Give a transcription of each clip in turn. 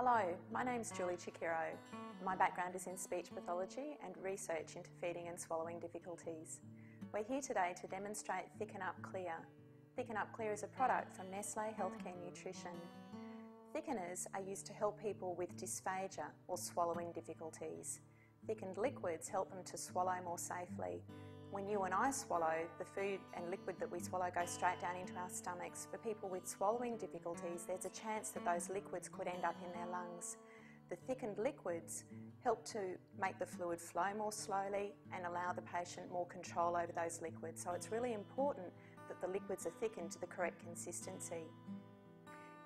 Hello, my name's Julie Chikiro. My background is in speech pathology and research into feeding and swallowing difficulties. We're here today to demonstrate ThickenUp Clear. ThickenUp Clear is a product from Nestle Healthcare Nutrition. Thickeners are used to help people with dysphagia or swallowing difficulties. Thickened liquids help them to swallow more safely. When you and I swallow, the food and liquid that we swallow goes straight down into our stomachs. For people with swallowing difficulties, there's a chance that those liquids could end up in their lungs. The thickened liquids help to make the fluid flow more slowly and allow the patient more control over those liquids. So it's really important that the liquids are thickened to the correct consistency.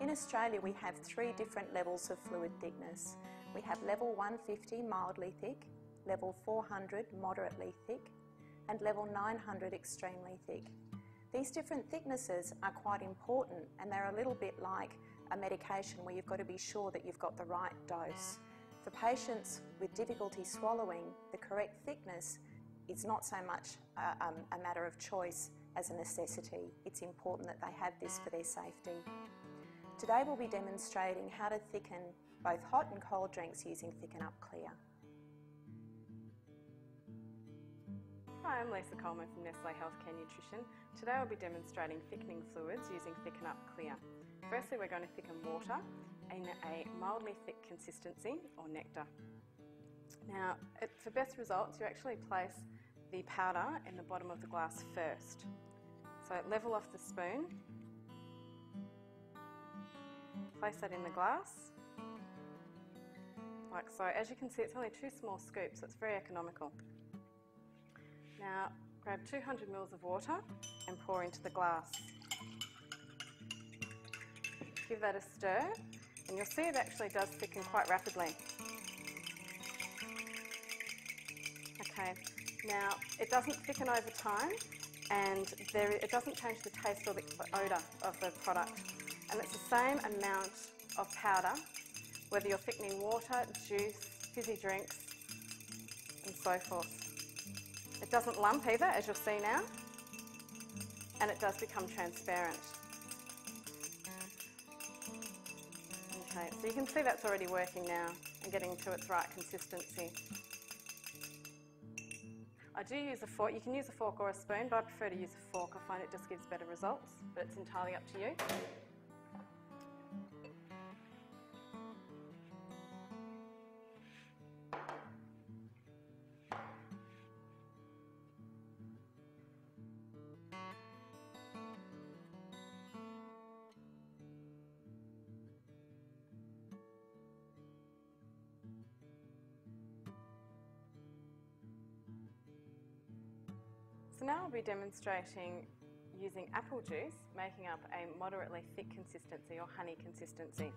In Australia, we have 3 different levels of fluid thickness. We have level 150 mildly thick, level 400 moderately thick, and level 900 extremely thick. These different thicknesses are quite important, and they're a little bit like a medication where you've got to be sure that you've got the right dose. For patients with difficulty swallowing, the correct thickness is not so much a matter of choice as a necessity. It's important that they have this for their safety. Today we'll be demonstrating how to thicken both hot and cold drinks using ThickenUp Clear. Hi, I'm Lisa Coleman from Nestle Healthcare Nutrition. Today I'll be demonstrating thickening fluids using ThickenUp Clear. Firstly, we're going to thicken water in a mildly thick consistency or nectar. Now, for best results, you actually place the powder in the bottom of the glass first. So level off the spoon, place that in the glass, like so. As you can see, it's only 2 small scoops, so it's very economical. Now, grab 200 ml of water and pour into the glass. Give that a stir, and you'll see it actually does thicken quite rapidly. Okay, now it doesn't thicken over time, and it doesn't change the taste or the odour of the product. And it's the same amount of powder, whether you're thickening water, juice, fizzy drinks, and so forth. It doesn't lump either, as you'll see now, and it does become transparent. Okay, so you can see that's already working now and getting to its right consistency. I do use a fork. You can use a fork or a spoon, but I prefer to use a fork. I find it just gives better results, but it's entirely up to you. So now I'll be demonstrating using apple juice, making up a moderately thick consistency or honey consistency.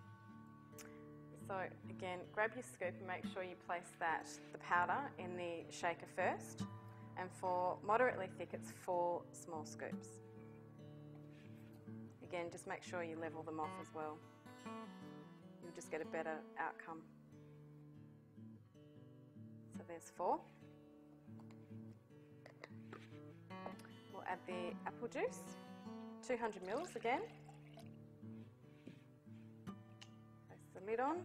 So again, grab your scoop and make sure you place the powder in the shaker first. And for moderately thick, it's 4 small scoops. Again, just make sure you level them off as well. You'll just get a better outcome. So there's 4. We'll add the apple juice, 200 ml again. Place the lid on.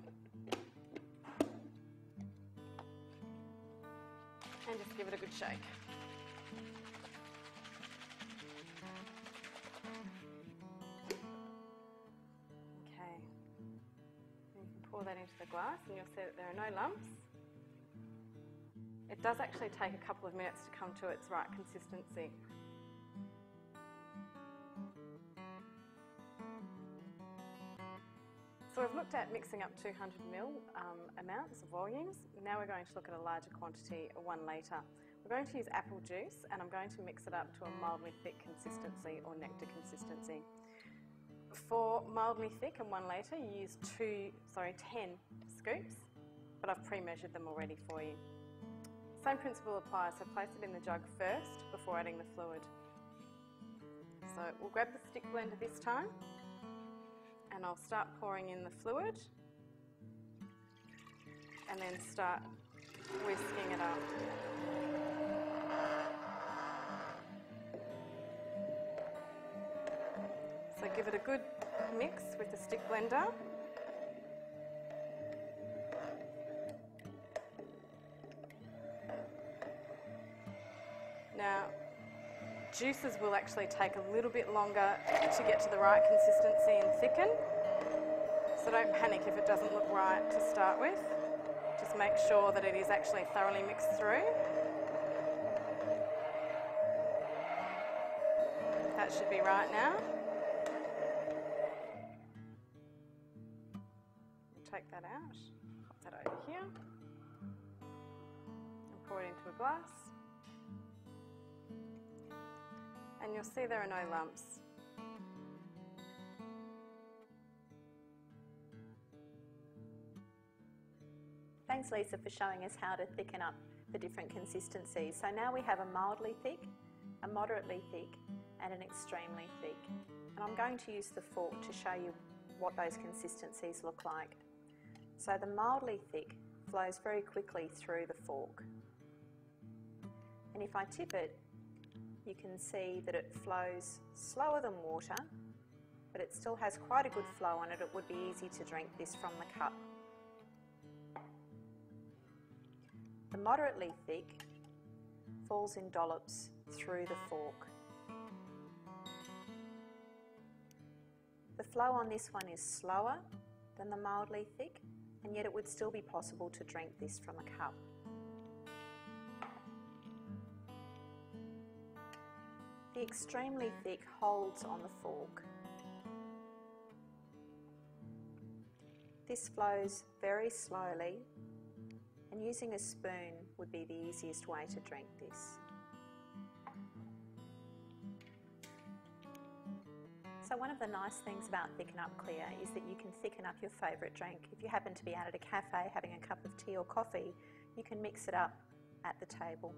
And just give it a good shake. Okay. You can pour that into the glass and you'll see that there are no lumps. It does actually take a couple of minutes to come to its right consistency. So we've looked at mixing up 200 ml amounts of volumes. Now we're going to look at a larger quantity, 1 litre. We're going to use apple juice, and I'm going to mix it up to a mildly thick consistency or nectar consistency. For mildly thick and 1 litre, you use 10 scoops, but I've pre-measured them already for you. Same principle applies, so place it in the jug first before adding the fluid. So we'll grab the stick blender this time, and I'll start pouring in the fluid and then start whisking it up. So give it a good mix with the stick blender. Now, juices will actually take a little bit longer to get to the right consistency and thicken, so don't panic if it doesn't look right to start with. Just make sure that it is actually thoroughly mixed through. That should be right now. Take that out, pop that over here, and pour it into a glass. And you'll see there are no lumps. Thanks Lisa for showing us how to thicken up the different consistencies. So now we have a mildly thick, a moderately thick and an extremely thick. And I'm going to use the fork to show you what those consistencies look like. So the mildly thick flows very quickly through the fork. And if I tip it, you can see that it flows slower than water, but it still has quite a good flow on it. It would be easy to drink this from the cup. The moderately thick falls in dollops through the fork. The flow on this one is slower than the mildly thick, and yet it would still be possible to drink this from a cup. The extremely thick holds on the fork. This flows very slowly, and using a spoon would be the easiest way to drink this. So one of the nice things about ThickenUp Clear is that you can thicken up your favourite drink. If you happen to be out at a cafe having a cup of tea or coffee, you can mix it up at the table.